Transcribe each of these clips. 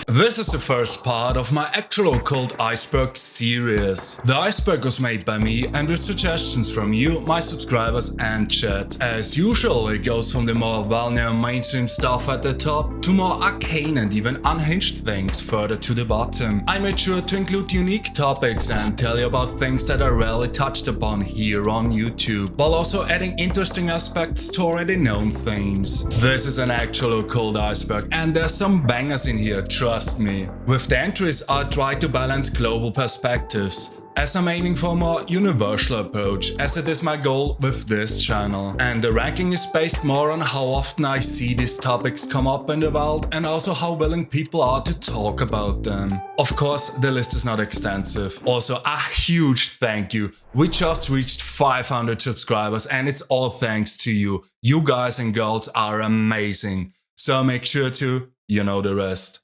This is the first part of my Actual Occult Iceberg series. The iceberg was made by me and with suggestions from you, my subscribers and chat. As usual, it goes from the more well-known mainstream stuff at the top to more arcane and even unhinged things further to the bottom. I made sure to include unique topics and tell you about things that are rarely touched upon here on YouTube, while also adding interesting aspects to already known themes. This is an Actual Occult Iceberg and there's some bangers in here, trust me. With the entries, I try to balance global perspectives, as I'm aiming for a more universal approach, as it is my goal with this channel. And the ranking is based more on how often I see these topics come up in the world and also how willing people are to talk about them. Of course, the list is not extensive. Also, a huge thank you. We just reached 500 subscribers and it's all thanks to you. You guys and girls are amazing. So make sure to, you know the rest.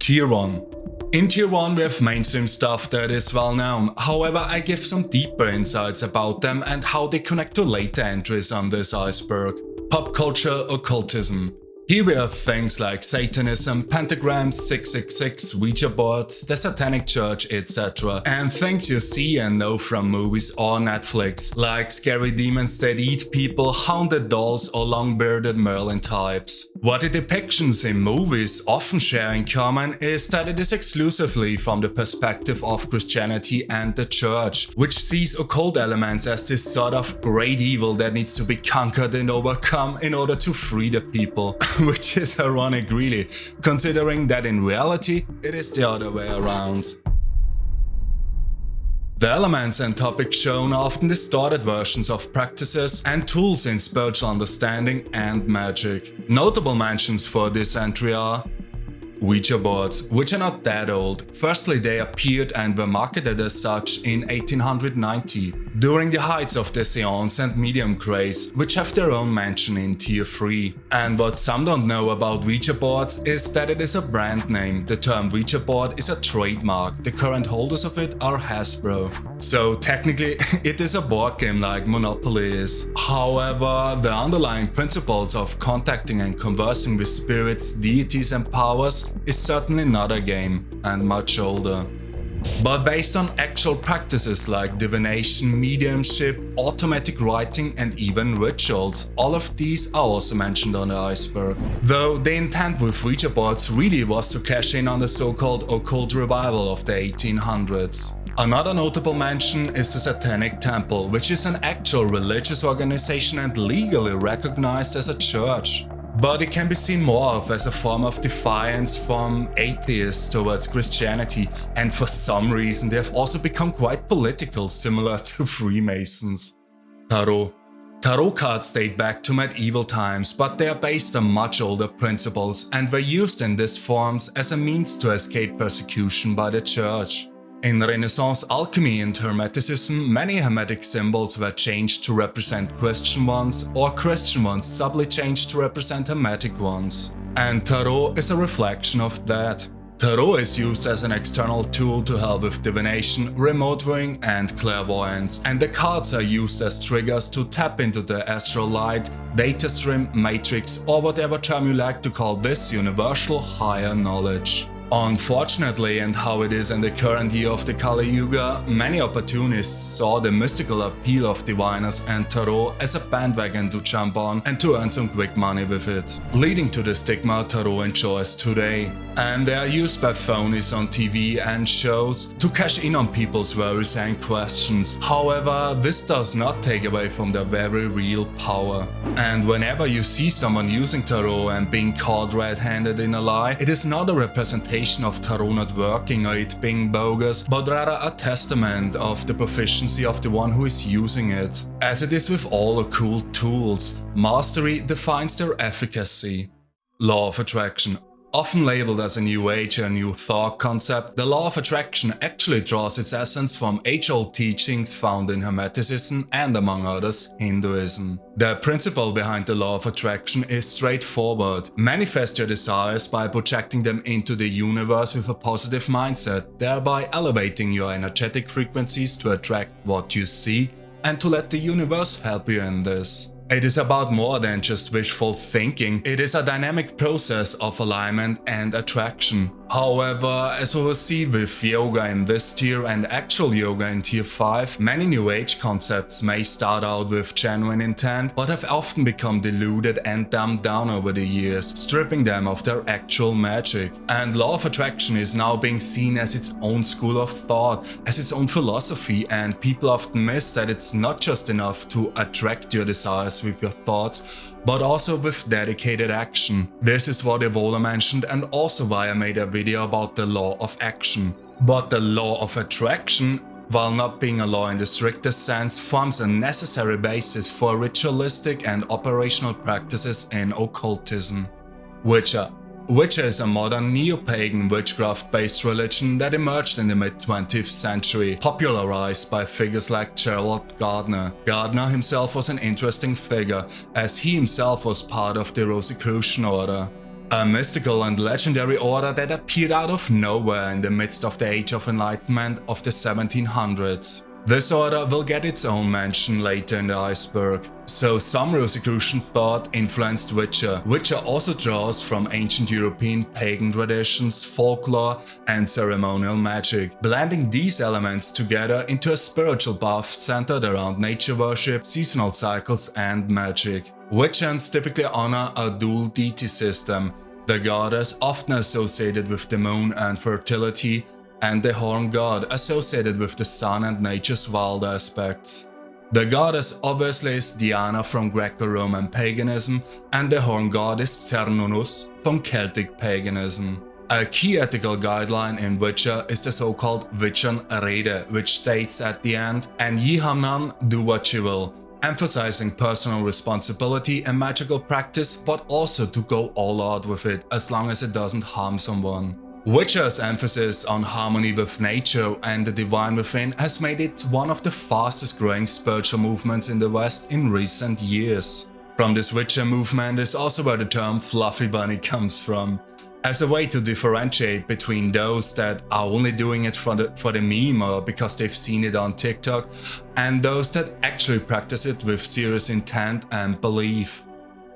Tier 1. In Tier 1 we have mainstream stuff that is well known, however I give some deeper insights about them and how they connect to later entries on this iceberg. Pop culture occultism. Here we have things like Satanism, pentagrams, 666, Ouija boards, the Satanic Church, etc. And things you see and know from movies or Netflix, like scary demons that eat people, haunted dolls or long-bearded Merlin types. What the depictions in movies often share in common is that it is exclusively from the perspective of Christianity and the Church, which sees occult elements as this sort of great evil that needs to be conquered and overcome in order to free the people. Which is ironic really, considering that in reality it is the other way around. The elements and topics shown are often distorted versions of practices and tools in spiritual understanding and magic. Notable mentions for this entry are Ouija boards, which are not that old. Firstly, they appeared and were marketed as such in 1890, during the heights of the seance and medium craze, which have their own mention in Tier 3. And what some don't know about Ouija boards is that it is a brand name. The term Ouija board is a trademark. The current holders of it are Hasbro. So technically, it is a board game like Monopoly is. However, the underlying principles of contacting and conversing with spirits, deities and powers is certainly not a game, and much older. But based on actual practices like divination, mediumship, automatic writing and even rituals, all of these are also mentioned on the iceberg. Though the intent with Ouija boards really was to cash in on the so-called occult revival of the 1800s. Another notable mention is the Satanic Temple, which is an actual religious organization and legally recognized as a church. But it can be seen more of as a form of defiance from atheists towards Christianity, and for some reason they have also become quite political, similar to Freemasons. Tarot. Tarot cards date back to medieval times, but they are based on much older principles and were used in these forms as a means to escape persecution by the church. In Renaissance alchemy and Hermeticism, many Hermetic symbols were changed to represent Christian ones, or Christian ones subtly changed to represent Hermetic ones. And Tarot is a reflection of that. Tarot is used as an external tool to help with divination, remote viewing and clairvoyance, and the cards are used as triggers to tap into the astral light, data stream, matrix or whatever term you like to call this universal higher knowledge. Unfortunately, and how it is in the current year of the Kali Yuga, many opportunists saw the mystical appeal of diviners and tarot as a bandwagon to jump on and to earn some quick money with it, leading to the stigma tarot enjoys today. And they are used by phonies on TV and shows to cash in on people's worries and questions. However, this does not take away from their very real power. And whenever you see someone using tarot and being caught red-handed in a lie, it is not a representation of tarot not working or it being bogus, but rather a testament of the proficiency of the one who is using it. As it is with all occult tools, mastery defines their efficacy. Law of attraction. Often labeled as a new age or new thought concept, the law of attraction actually draws its essence from age-old teachings found in Hermeticism and, among others, Hinduism. The principle behind the law of attraction is straightforward. Manifest your desires by projecting them into the universe with a positive mindset, thereby elevating your energetic frequencies to attract what you seek and to let the universe help you in this. It is about more than just wishful thinking, it is a dynamic process of alignment and attraction. However, as we will see with yoga in this tier and actual yoga in tier 5, many new age concepts may start out with genuine intent, but have often become diluted and dumbed down over the years, stripping them of their actual magic. And law of attraction is now being seen as its own school of thought, as its own philosophy, and people often miss that it's not just enough to attract your desires with your thoughts, but also with dedicated action. This is what Evola mentioned and also why I made a video about the law of action. But the law of attraction, while not being a law in the strictest sense, forms a necessary basis for ritualistic and operational practices in occultism. Wicca is a modern neo-pagan witchcraft-based religion that emerged in the mid-20th century, popularized by figures like Gerald Gardner. Gardner himself was an interesting figure, as he himself was part of the Rosicrucian Order, a mystical and legendary order that appeared out of nowhere in the midst of the Age of Enlightenment of the 1700s. This order will get its own mention later in the iceberg. So some Rosicrucian thought influenced Wicca. Wicca also draws from ancient European pagan traditions, folklore and ceremonial magic, blending these elements together into a spiritual path centered around nature worship, seasonal cycles and magic. Wiccans typically honor a dual deity system, the goddess often associated with the moon and fertility, and the horn god associated with the sun and nature's wild aspects. The goddess obviously is Diana from Greco-Roman paganism, and the horn god is Cernunnos from Celtic paganism. A key ethical guideline in Wicca is the so-called Wiccan Rede, which states at the end, "And ye have none, do what ye will," emphasizing personal responsibility and magical practice, but also to go all out with it as long as it doesn't harm someone. Wicca's emphasis on harmony with nature and the divine within has made it one of the fastest growing spiritual movements in the West in recent years. From this Wicca movement is also where the term fluffy bunny comes from, as a way to differentiate between those that are only doing it for the meme or because they've seen it on TikTok, and those that actually practice it with serious intent and belief.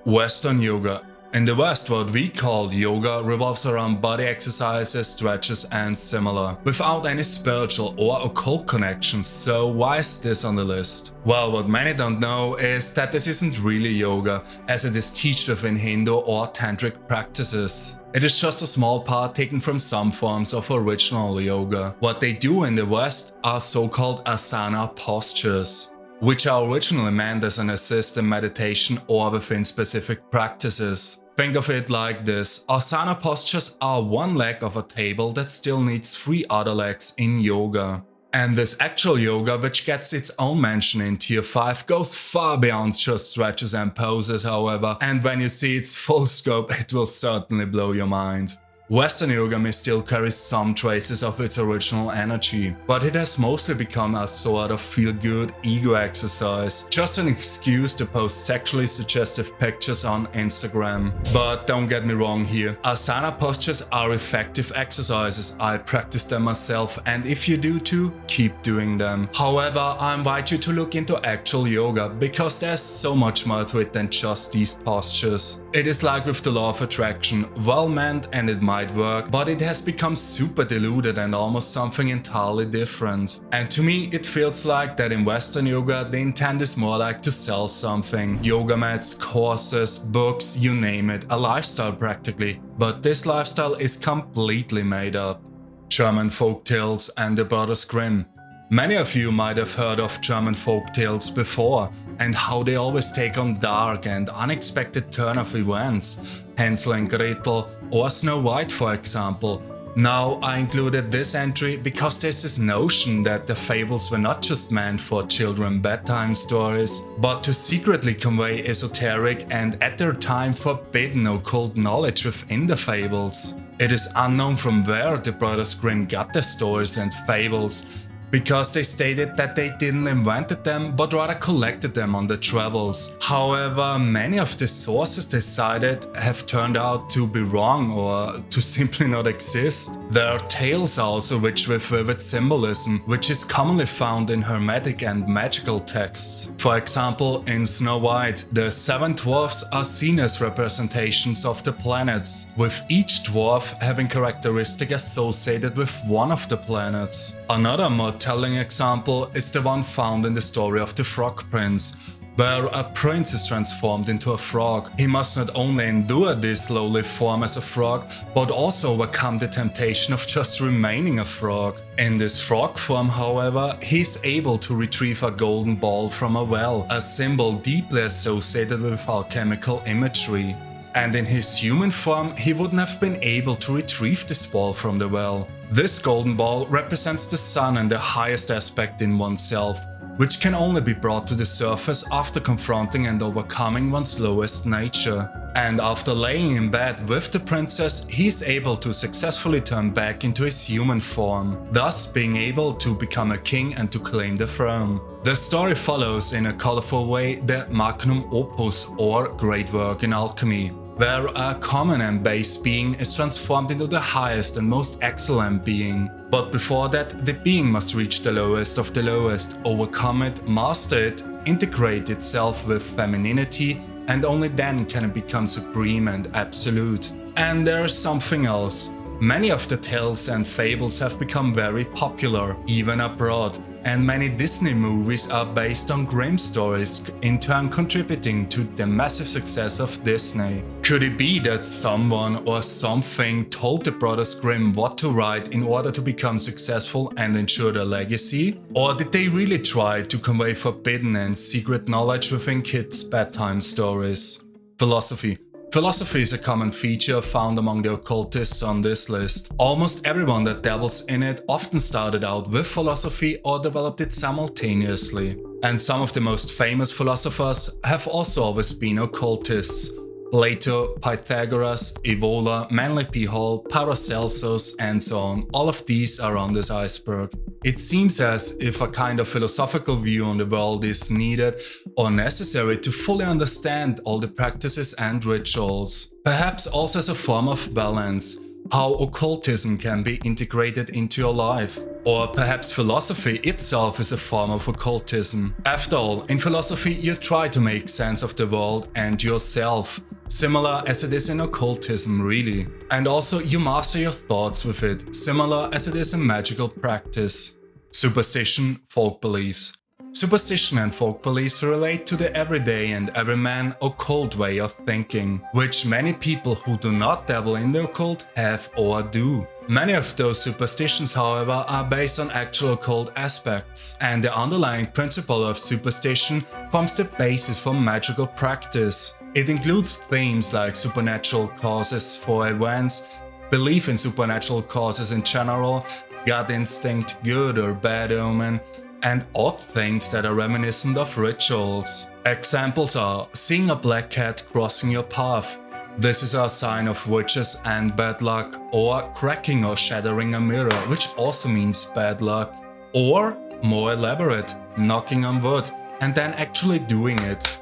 Western yoga. In the West, what we call yoga revolves around body exercises, stretches and similar, without any spiritual or occult connections, so why is this on the list? Well, what many don't know is that this isn't really yoga, as it is taught within Hindu or tantric practices. It is just a small part taken from some forms of original yoga. What they do in the West are so-called asana postures, which are originally meant as an assist in meditation or within specific practices. Think of it like this: asana postures are one leg of a table that still needs 3 other legs in yoga. And this actual yoga, which gets its own mention in tier 5, goes far beyond just stretches and poses, however, and when you see its full scope, it will certainly blow your mind. Western yoga may still carry some traces of its original energy, but it has mostly become a sort of feel-good ego exercise, just an excuse to post sexually suggestive pictures on Instagram. But don't get me wrong here, asana postures are effective exercises. I practice them myself, and if you do too, keep doing them. However, I invite you to look into actual yoga, because there's so much more to it than just these postures. It is like with the law of attraction, well meant and it might work, but it has become super diluted and almost something entirely different. And to me, it feels like that in Western yoga, the intent is more like to sell something. Yoga mats, courses, books, you name it, a lifestyle practically. But this lifestyle is completely made up. German folktales and the Brothers Grimm. Many of you might have heard of German folktales before, and how they always take on dark and unexpected turn of events, Hansel and Gretel or Snow White for example. Now I included this entry because there's this notion that the fables were not just meant for children bedtime stories, but to secretly convey esoteric and at their time forbidden occult knowledge within the fables. It is unknown from where the Brothers Grimm got their stories and fables, because they stated that they didn't invented them but rather collected them on their travels. However, many of the sources they cited have turned out to be wrong or to simply not exist. Their tales are also rich with vivid symbolism, which is commonly found in hermetic and magical texts. For example, in Snow White, the 7 dwarfs are seen as representations of the planets, with each dwarf having characteristics associated with one of the planets. Another more telling example is the one found in the story of the Frog Prince, where a prince is transformed into a frog. He must not only endure this lowly form as a frog, but also overcome the temptation of just remaining a frog. In this frog form, however, he is able to retrieve a golden ball from a well, a symbol deeply associated with alchemical imagery. And in his human form, he wouldn't have been able to retrieve this ball from the well. This golden ball represents the sun and the highest aspect in oneself, which can only be brought to the surface after confronting and overcoming one's lowest nature. And after laying in bed with the princess, he is able to successfully turn back into his human form, thus being able to become a king and to claim the throne. The story follows in a colorful way the magnum opus, or great work in alchemy, where a common and base being is transformed into the highest and most excellent being. But before that, the being must reach the lowest of the lowest, overcome it, master it, integrate itself with femininity, and only then can it become supreme and absolute. And there's something else. Many of the tales and fables have become very popular, even abroad, and many Disney movies are based on Grimm stories, in turn contributing to the massive success of Disney. Could it be that someone or something told the brothers Grimm what to write in order to become successful and ensure their legacy? Or did they really try to convey forbidden and secret knowledge within kids' bedtime stories? Philosophy. Philosophy is a common feature found among the occultists on this list. Almost everyone that dabbles in it often started out with philosophy or developed it simultaneously. And some of the most famous philosophers have also always been occultists. Plato, Pythagoras, Evola, Manly P. Hall, Paracelsus, and so on. All of these are on this iceberg. It seems as if a kind of philosophical view on the world is needed or necessary to fully understand all the practices and rituals. Perhaps also as a form of balance, how occultism can be integrated into your life. Or perhaps philosophy itself is a form of occultism. After all, in philosophy you try to make sense of the world and yourself, similar as it is in occultism really. And also you master your thoughts with it, similar as it is in magical practice. Superstition, folk beliefs. Superstition and folk beliefs relate to the everyday and everyman occult way of thinking, which many people who do not dabble in the occult have or do. Many of those superstitions, however, are based on actual occult aspects, and the underlying principle of superstition forms the basis for magical practice. It includes themes like supernatural causes for events, belief in supernatural causes in general, gut instinct, good or bad omen, and odd things that are reminiscent of rituals. Examples are seeing a black cat crossing your path. This is a sign of witches and bad luck, or cracking or shattering a mirror, which also means bad luck. Or, more elaborate, knocking on wood and then actually doing it.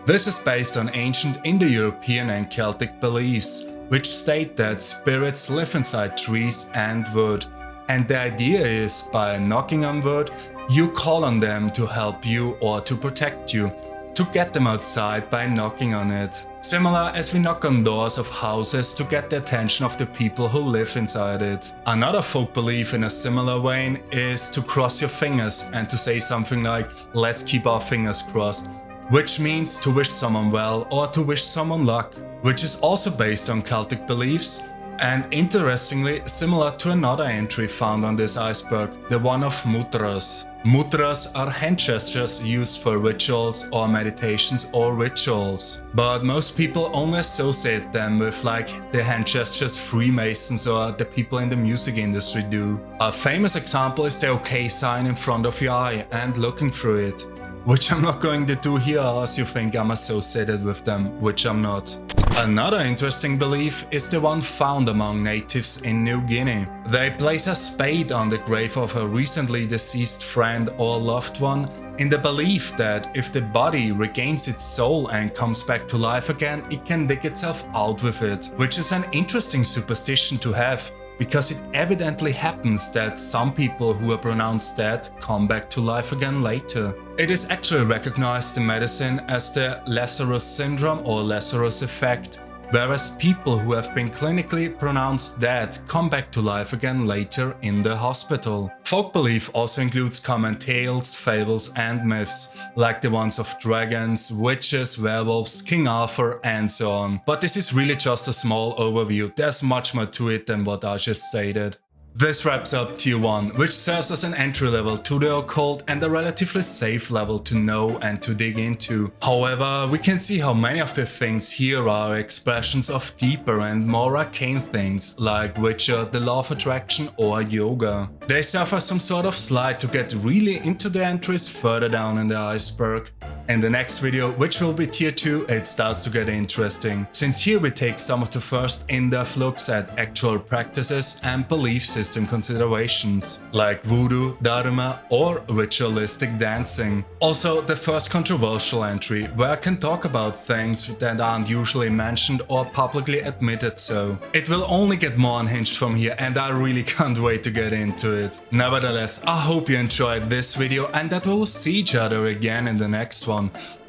This is based on ancient Indo-European and Celtic beliefs, which state that spirits live inside trees and wood. And the idea is, by knocking on wood, you call on them to help you or to protect you, to get them outside by knocking on it. Similar as we knock on doors of houses to get the attention of the people who live inside it. Another folk belief in a similar vein is to cross your fingers and to say something like, let's keep our fingers crossed, which means to wish someone well or to wish someone luck, which is also based on Celtic beliefs. And interestingly, similar to another entry found on this iceberg, the one of mudras. Mudras are hand gestures used for rituals or meditations or rituals. But most people only associate them with like the hand gestures Freemasons or the people in the music industry do. A famous example is the OK sign in front of your eye and looking through it, which I'm not going to do here as you think I'm associated with them, which I'm not. Another interesting belief is the one found among natives in New Guinea. They place a spade on the grave of a recently deceased friend or loved one in the belief that if the body regains its soul and comes back to life again, it can dig itself out with it, which is an interesting superstition to have, because it evidently happens that some people who are pronounced dead come back to life again later. It is actually recognized in medicine as the Lazarus syndrome or Lazarus effect, whereas people who have been clinically pronounced dead come back to life again later in the hospital. Folk belief also includes common tales, fables and myths, like the ones of dragons, witches, werewolves, King Arthur and so on. But this is really just a small overview, there's much more to it than what I just stated. This wraps up Tier 1, which serves as an entry level to the occult and a relatively safe level to know and to dig into. However, we can see how many of the things here are expressions of deeper and more arcane things, like Wicca, the law of attraction or yoga. They serve as some sort of slide to get really into the entries further down in the iceberg. In the next video, which will be Tier 2, it starts to get interesting, since here we take some of the first in-depth looks at actual practices and belief system considerations, like voodoo, dharma or ritualistic dancing. Also the first controversial entry, where I can talk about things that aren't usually mentioned or publicly admitted so. It will only get more unhinged from here and I really can't wait to get into it. Nevertheless, I hope you enjoyed this video and that we'll see each other again in the next one.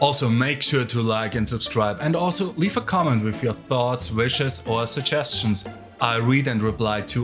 Also make sure to like and subscribe and also leave a comment with your thoughts, wishes or suggestions. I read and reply to